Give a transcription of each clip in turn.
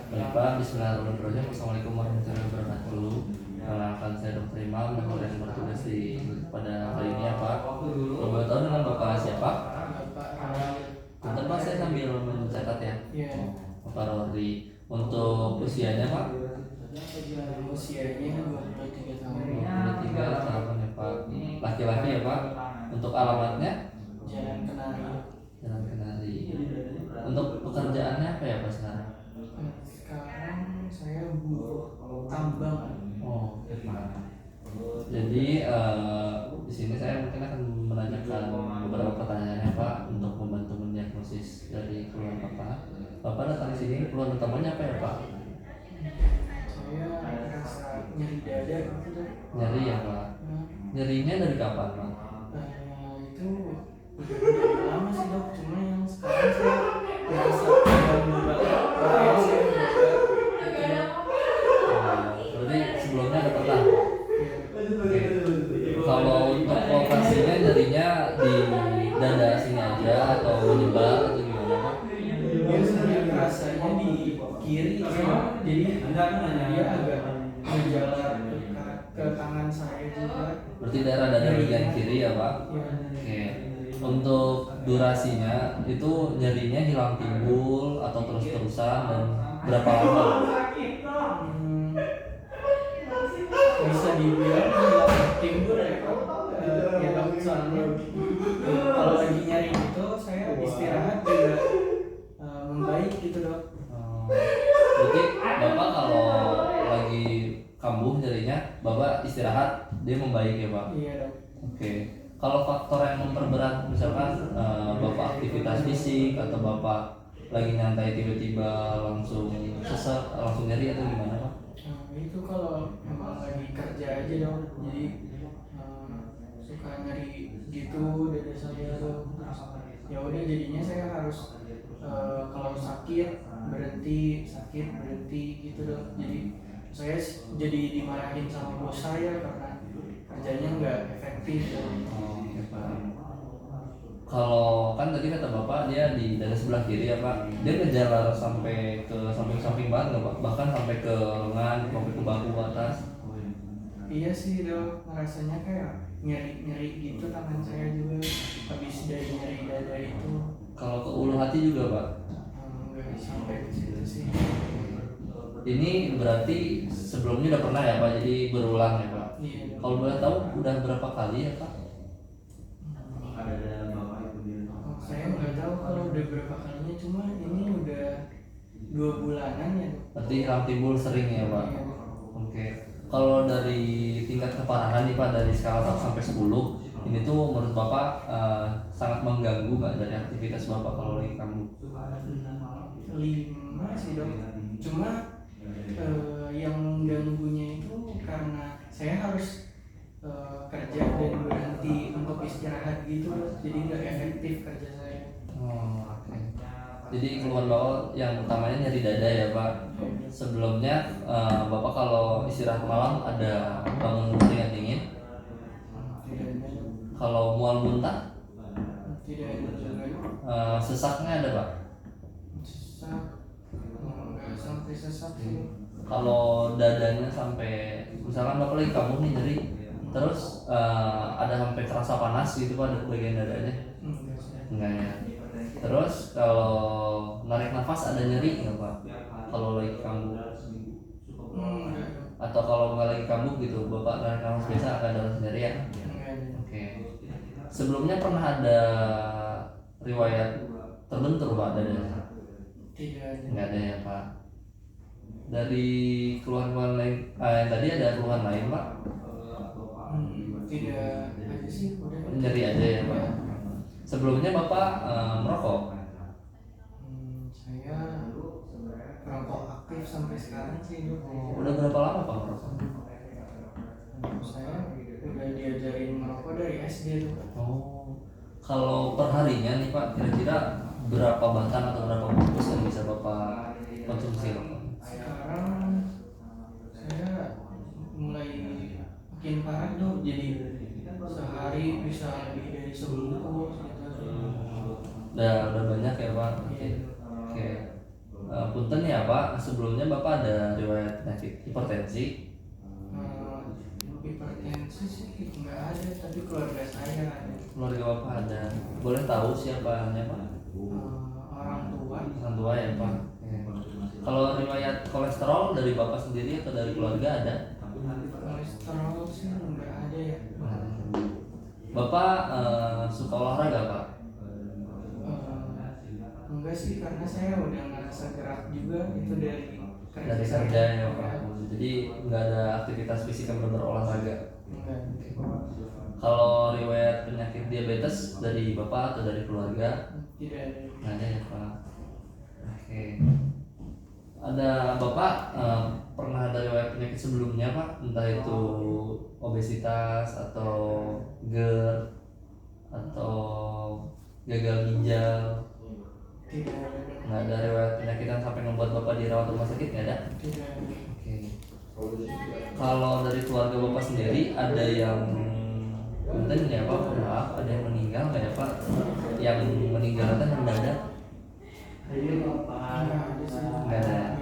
Baik Pak, bismillahirrahmanirrahim. Assalamualaikum warahmatullahi wabarakatuh. Perkenalkan saya Dr. Imam dan yang bertugas pada hari ini ya Pak. Boleh tahu dengan Bapak siapa? Bentar Pak, saya sambil mencatat ya. Bapak Rory. Untuk usianya Pak? Usianya 23 tahun. 23 tahun ya Pak. Laki-laki ya Pak. Untuk alamatnya? Jalan Kenari. Jalan Kenari. Untuk pekerjaannya apa ya Pak sekarang? Sekarang saya buruh tambang. Oh, Pak. Jadi di sini saya mungkin akan menanyakan beberapa pertanyaan ya Pak untuk membantu mendiagnosis dari keluhan Bapak. Bapak datang di sini keluhan utamanya apa ya Pak? Saya merasa nyeri dada gitu. Nyeri ya Pak. Nyerinya dari kapan Pak? Itu udah dari lama sih dok, cuma yang sekarang saya merasa terganggu banget. Kayak saya Berarti sebelumnya ada pernah? Oke. Kalau untuk lokasinya nyerinya di dada sini aja atau menyebar atau gimana Pak? biasanya rasanya di kiri, jadi dia agak menjalar ke tangan saya juga. Berarti daerah dada bagian kiri ya Pak? Oke. Untuk durasinya itu nyerinya hilang timbul atau terus-terusan dan berapa lama? Bisa dibilang hilang timbul ya Pak. Ya dok, soalnya kalau lagi nyari itu saya istirahat juga membaik gitu dok. Berarti Bapak kalau lagi kambuh nyerinya, Bapak istirahat dia membaik ya Pak? Iya dok. Oke. Kalau faktor yang memperberat misalkan Bapak aktivitas fisik atau Bapak lagi nyantai tiba-tiba langsung sesek, langsung nyeri atau gimana Pak? Itu kalau memang lagi kerja aja dok, jadi suka nyari gitu dada saya tuh. Ya udah jadinya saya harus kalau sakit berhenti gitu dok. Jadi saya jadi dimarahin sama bos saya karena kerjanya nggak efektif dok. Oke Pak. Kalau kan tadi kata Bapak dia di dada sebelah kiri ya Pak, dia ngejalar sampai ke samping-samping banget nggak Pak? Bahkan sampai ke lengan, sampai ke bahu atas. Iya sih dok, rasanya kayak nyeri gitu tangan saya juga habis dari nyeri dada itu. Kalau ke ulu hati juga Pak? Nggak sampai ke situ sih. Ini berarti sebelumnya udah pernah ya Pak, jadi berulang ya Pak? Iya dok. Kalau boleh tahu udah berapa kali ya Pak? Saya nggak tahu kalau udah berapa kalinya, cuma ini udah 2 bulanan ya dok. Berarti hilang timbul sering ya Pak? Iya. Oke. Kalau dari tingkat keparahan nih Pak, dari skala 1 sampai 10, ini tuh menurut Bapak sangat mengganggu nggak dari aktivitas Bapak kalau lagi kambuh? 5 sih dok. Cuma yang ganggunya itu karena saya harus kerja dan berhenti untuk istirahat gitu dok. Jadi nggak efektif kerja saya. Oke. Jadi keluhan Bapak yang utamanya nyeri dada ya Pak. Sebelumnya Bapak kalau istirahat malam ada bangun keringat dingin? Tidak ada dok. Kalau mual muntah? Tidak ada juga dok. Sesaknya ada Pak? Sesak nggak sampai sesak sih. Kalau dadanya sampai misalkan Bapak lagi kambuh nih nyeri, terus ada sampai terasa panas gitu Pak di bagian dadanya? Enggak sih. Enggak ya. Terus kalau narik nafas ada nyeri nggak Pak? Kalau lagi kambuh? Enggak dok. Atau kalau nggak lagi kambuh gitu, Bapak narik nafas biasa akan ada rasa nyeri ya? Enggak ada. Oke. Sebelumnya pernah ada riwayat terbentur Pak dadanya? Tidak ada. Nggak ada ya Pak. Dari keluhan-keluhan lain, yang tadi ada keluhan lain Pak? Tidak ada sih, udah. Nyeri aja ya Pak. Sebelumnya Bapak merokok? Saya perokok aktif sampai sekarang sih dok. Udah berapa lama Pak merokok? Saya udah diajarin merokok dari SD dok. Oh, kalau perharinya nih Pak, kira-kira berapa batang atau berapa bungkus yang bisa Bapak konsumsi rokok? Sekarang saya mulai makin parah dok, jadi sehari bisa lebih dari sebungkus gitu. Udah banyak ya Pak. Iya. Oke. Punten ya Pak, sebelumnya Bapak ada riwayat penyakit hipertensi? Hipertensi sih nggak ada, tapi keluarga saya ada. Keluarga Bapak ada. Boleh tahu siapanya Pak? Orang tua. Orang tua ya Pak. Kalau riwayat kolesterol dari Bapak sendiri atau dari keluarga ada? Kolesterol sih nggak ada ya. Bapak suka olahraga Pak? Enggak sih, karena saya udah ngerasa gerak juga itu dari Dari kerja ya Pak. Jadi nggak ada aktivitas fisik yang benar olahraga. Enggak. Kalau riwayat penyakit diabetes dari Bapak atau dari keluarga? Tidak ada. Nggak ada ya Pak. Oke. Ada Bapak pernah ada riwayat penyakit sebelumnya Pak? Entah itu obesitas atau GERD atau gagal ginjal? Tidak ada. Nggak ada riwayat penyakit yang sampai membuat Bapak dirawat rumah sakit, nggak ada? Tidak ada. Oke. Kalau dari keluarga Bapak sendiri ada yang punten ya Pak, maaf, ada yang meninggal nggak ya Pak? Yang meninggal kan mendadak? Nggak ada.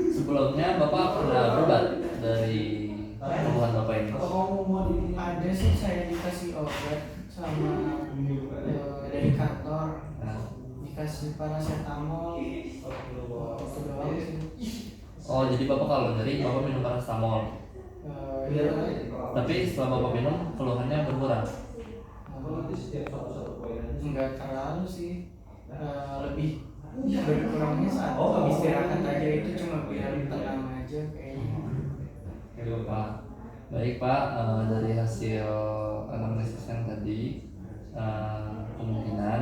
Sebelumnya Bapak pernah berobat dari keluhan Bapak ini? Ada sih, saya dikasih obat sama dari kantor, dikasih paracetamol, itu doang sih. Oh, jadi Bapak kalau nyeri Bapak minum paracetamol. Ya, Tapi setelah Bapak minum keluhannya berkurang. nggak terlalu sih. Lebih berkurangnya saat istirahat aja, itu cuma biar tenang aja kayaknya. Pak. Baik Pak, dari hasil anamnesis yang tadi kemungkinan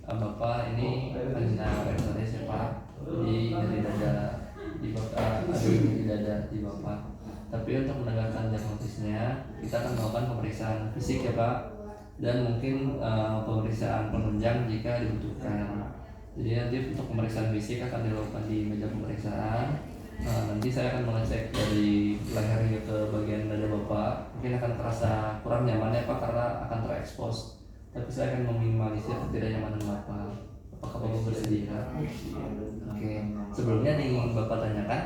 Bapak ini angina pektoris ya Pak. Jadi dari dada di Bapak, ada di dada di Bapak. Tapi untuk menegakkan diagnosisnya kita akan melakukan pemeriksaan fisik ya Pak, dan mungkin pemeriksaan penunjang jika dibutuhkan. Jadi nanti untuk pemeriksaan fisik akan dilakukan di meja pemeriksaan. Nanti saya akan mengecek dari leher hingga ke bagian dada Bapak. Mungkin akan terasa kurang nyaman ya Pak karena akan terekspos. Tapi saya akan meminimalisir ketidaknyamanan Bapak. Apakah Bapak bersedia? Oke. Sebelumnya ada yang ingin Bapak tanyakan?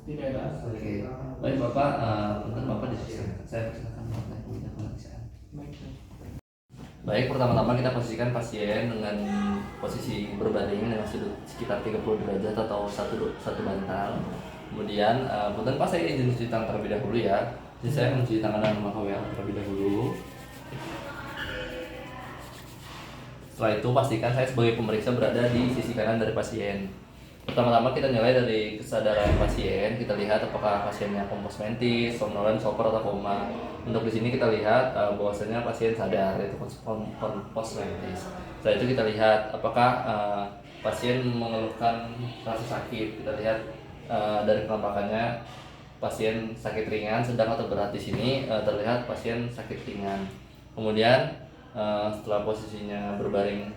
Tidak ada. Oke. Baik Bapak, mungkin Bapak dipersilakan. Saya persilakan Bapak meja pemeriksaan. Baik, pertama-tama kita posisikan pasien dengan posisi berbaring dengan sudut sekitar 30 derajat atau satu bantal. Kemudian, punten Pak, saya izin cuci tangan terlebih dahulu ya. Jadi saya akan mencuci tangan dengan memakai WR terlebih dahulu. Setelah itu pastikan saya sebagai pemeriksa berada di sisi kanan dari pasien. Pertama-tama kita nilai dari kesadaran pasien, kita lihat apakah pasiennya kompos mentis, somnolen, sopor, atau koma. Untuk di sini kita lihat bahwasanya pasien sadar, yaitu kompos mentis. Setelah itu kita lihat apakah pasien mengeluhkan rasa sakit. Kita lihat dari penampakannya pasien sakit ringan, sedang atau berat. Di sini terlihat pasien sakit ringan. Kemudian setelah posisinya berbaring,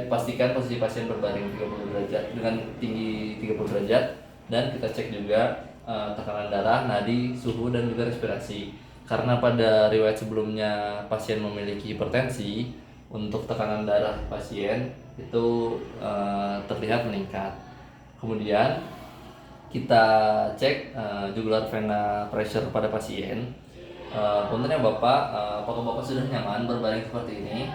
pastikan posisi pasien berbaring 30 derajat dengan tinggi 30 derajat, dan kita cek juga tekanan darah, nadi, suhu, dan juga respirasi. Karena pada riwayat sebelumnya pasien memiliki hipertensi, untuk tekanan darah pasien itu terlihat meningkat. Kemudian kita cek jugular vena pressure pada pasien. Punten ya Bapak, apakah Bapak sudah nyaman berbaring seperti ini?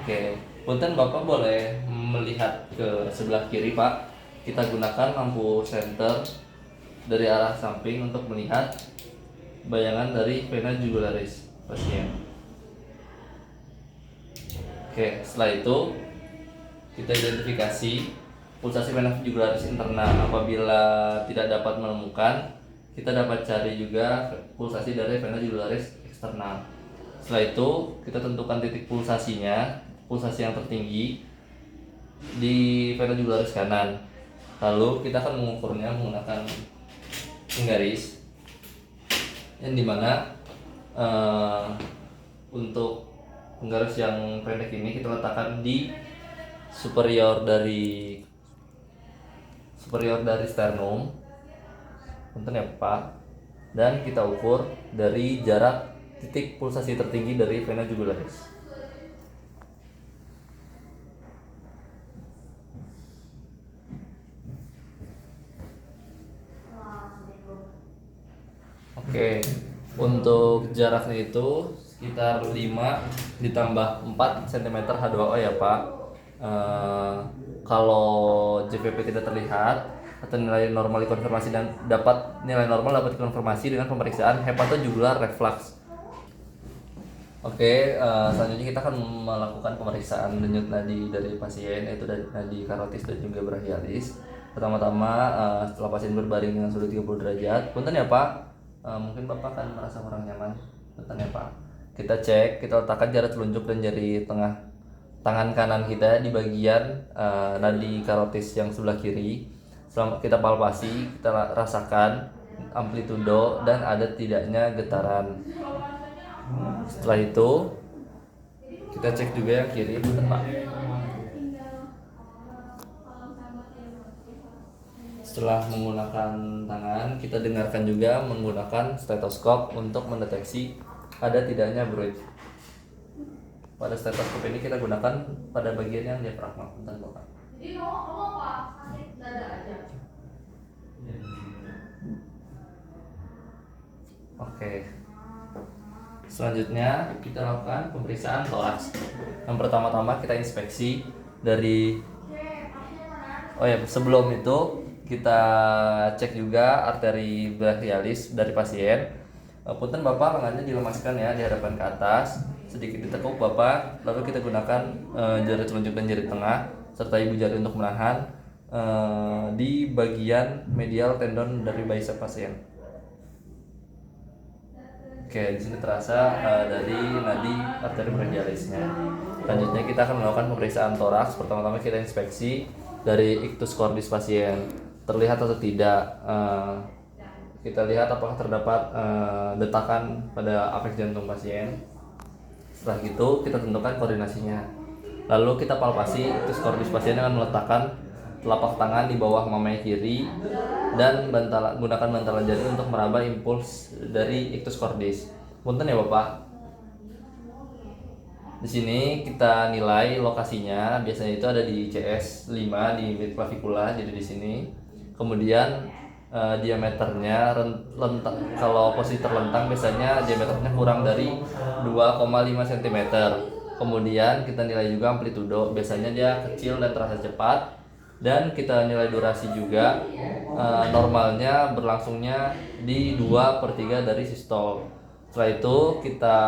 Oke, punten Bapak boleh melihat ke sebelah kiri Pak. Kita gunakan lampu senter dari arah samping untuk melihat bayangan dari vena jugularis pasien. Oke, setelah itu kita identifikasi pulsasi vena jugularis internal. Apabila tidak dapat menemukan, kita dapat cari juga pulsasi dari vena jugularis eksternal. Setelah itu kita tentukan titik pulsasinya, pulsasi yang tertinggi di vena jugularis kanan. Lalu kita akan mengukurnya menggunakan penggaris, yang dimana untuk penggaris yang pendek ini kita letakkan di superior dari sternum, punten ya Pak, dan kita ukur dari jarak titik pulsasi tertinggi dari vena jugularis. Oke, untuk jaraknya itu sekitar 5 ditambah 4 cm H2O ya Pak. Kalau JPP tidak terlihat atau nilai normal dikonfirmasi dan nilai normal dapat dikonfirmasi dengan pemeriksaan hepatojugular reflux. Oke, selanjutnya kita akan melakukan pemeriksaan denyut nadi dari pasien, yaitu dari nadi karotis dan juga brachialis. Pertama-tama, setelah pasien berbaring dengan sudut 30 derajat, punten ya Pak, mungkin Bapak akan merasa kurang nyaman. Punten ya Pak. Kita cek, kita letakkan jari telunjuk dan jari tengah tangan kanan kita di bagian nadi karotis yang sebelah kiri. Selama kita palpasi, kita rasakan amplitudo dan ada tidaknya getaran. Setelah itu kita cek juga yang kiri, betul Pak. Setelah menggunakan tangan, kita dengarkan juga menggunakan stetoskop untuk mendeteksi ada tidaknya bruit. Pada stetoskop ini kita gunakan pada bagian yang diafragma, betul Bapak. Jadi kamu apa? Sakit dada aja. Oke. Selanjutnya kita lakukan pemeriksaan toraks. Yang pertama-tama kita inspeksi dari sebelum itu kita cek juga arteri brachialis dari pasien. Punten Bapak, lengannya dilemaskan ya di hadapan ke atas, sedikit ditekuk Bapak, lalu kita gunakan jari telunjuk dan jari tengah serta ibu jari untuk menahan di bagian medial tendon dari bicep pasien. Oke, di sini terasa dari nadi arteri brachialisnya. Selanjutnya kita akan melakukan pemeriksaan toraks. Pertama-tama kita inspeksi dari ictus cordis pasien, terlihat atau tidak. Kita lihat apakah terdapat detakan pada apeks jantung pasien. Setelah itu kita tentukan koordinasinya. Lalu kita palpasi ictus cordis pasien dengan meletakkan telapak tangan di bawah mamai kiri dan gunakan bantalan jari untuk meraba impuls dari ictus cordis. Punten ya Bapak. Di sini kita nilai lokasinya, biasanya itu ada di CS 5 di mid clavicula, jadi di sini. Kemudian diameternya kalau posisi terlentang biasanya diameternya kurang dari 2,5 cm. Kemudian kita nilai juga amplitudo, biasanya dia kecil dan terasa cepat. Dan kita nilai durasi juga, normalnya berlangsungnya di 2/3 dari sistol. Setelah itu kita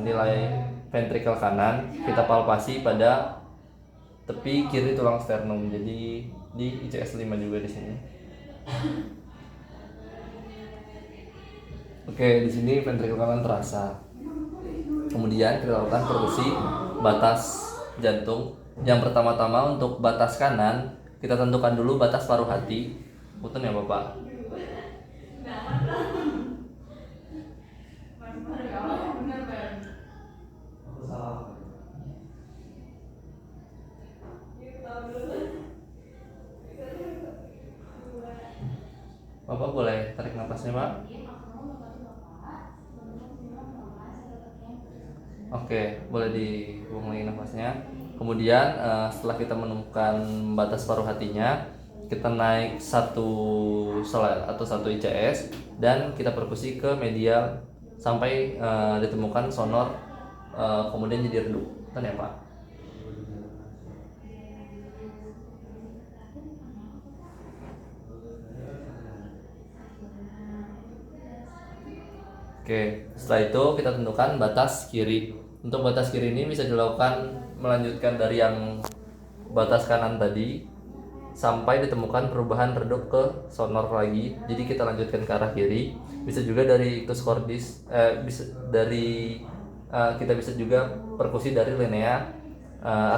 nilai ventrikel kanan, kita palpasi pada tepi kiri tulang sternum, jadi di ICS 5 juga di sini. Oke, di sini ventrikel kanan terasa. Kemudian kita lakukan perkusi batas jantung. Yang pertama-tama untuk batas kanan kita tentukan dulu batas paruh hati. Punten ya Bapak. Bapak boleh tarik nafasnya Pak. Oke, boleh dibuang lagi nafasnya. Kemudian setelah kita menemukan batas paruh hatinya, kita naik satu ICS dan kita perkusi ke medial sampai ditemukan sonor, kemudian jadi redup. Kan ya Pak? Oke, setelah itu kita tentukan batas kiri. Untuk batas kiri ini bisa dilakukan melanjutkan dari yang batas kanan tadi sampai ditemukan perubahan redup ke sonor lagi. Jadi kita lanjutkan ke arah kiri. Bisa juga dari ictus cordis, kita bisa juga perkusi dari linea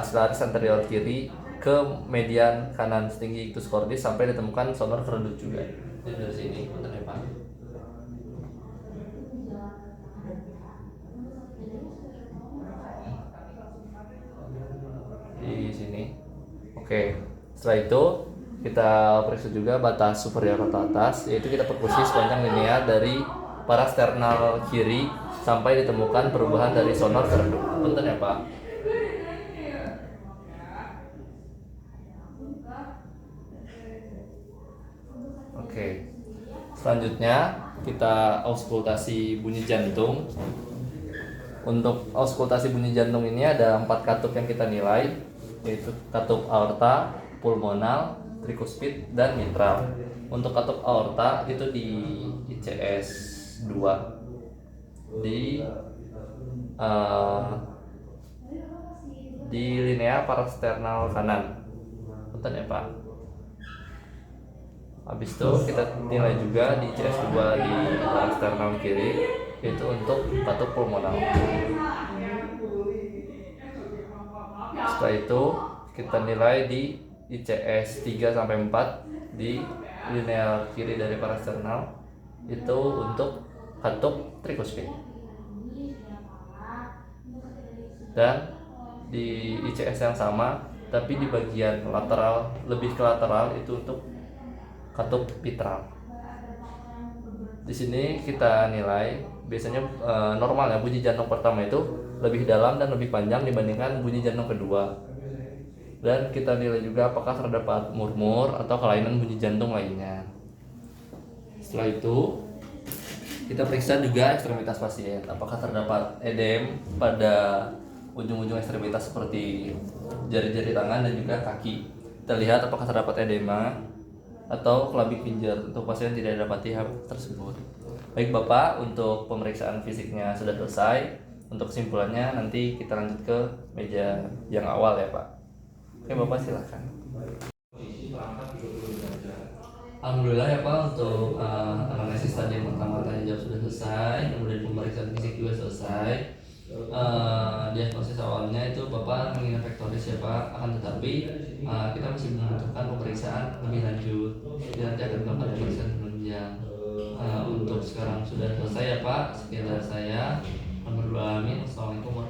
axillaris anterior kiri ke median kanan setinggi ictus cordis sampai ditemukan sonor redup juga. Jadi dari sini, punten ya Pak. Di sini. Oke, setelah itu kita periksa juga batas superior atau atas, yaitu kita perkusi sepanjang linea dari parasternal kiri sampai ditemukan perubahan dari sonor ke redup. Punten ya Pak. Oke. Selanjutnya kita auskultasi bunyi jantung. Untuk auskultasi bunyi jantung ini ada 4 katup yang kita nilai, yaitu katup aorta, pulmonal, trikuspid, dan mitral. Untuk katup aorta itu di ICS 2 di linea parasternal kanan. Punten ya Pak. Habis itu kita nilai juga di ICS 2 di parasternal kiri, yaitu untuk katup pulmonal. Setelah itu kita nilai di ICS 3 sampai 4 di lineal kiri dari parasternal, itu untuk katup trikuspid. Dan di ICS yang sama tapi di bagian lateral, lebih ke lateral, itu untuk katup mitral. Di sini kita nilai biasanya normalnya bunyi jantung pertama itu lebih dalam dan lebih panjang dibandingkan bunyi jantung kedua. Dan kita nilai juga apakah terdapat murmur atau kelainan bunyi jantung lainnya. Setelah itu kita periksa juga ekstremitas pasien, apakah terdapat edem pada ujung-ujung ekstremitas seperti jari-jari tangan dan juga kaki. Kita lihat apakah terdapat edema atau kelabik pinjer. Untuk pasien tidak dapati hal tersebut. Baik Bapak, untuk pemeriksaan fisiknya sudah selesai. Untuk kesimpulannya nanti kita lanjut ke meja yang awal ya Pak. Oke Bapak, silakan. Alhamdulillah ya Pak, untuk analisis tadi yang pertama tanya jawab sudah selesai, kemudian pemeriksaan fisik juga selesai. Diagnosis awalnya itu Bapak mengingat faktoris ya Pak, akan tetapi kita masih membutuhkan pemeriksaan lebih lanjut. Jadi nanti akan dilakukan pemeriksaan penunjang. Untuk sekarang sudah selesai ya Pak. Sekian dari saya. Alhamdulillah. Assalamualaikum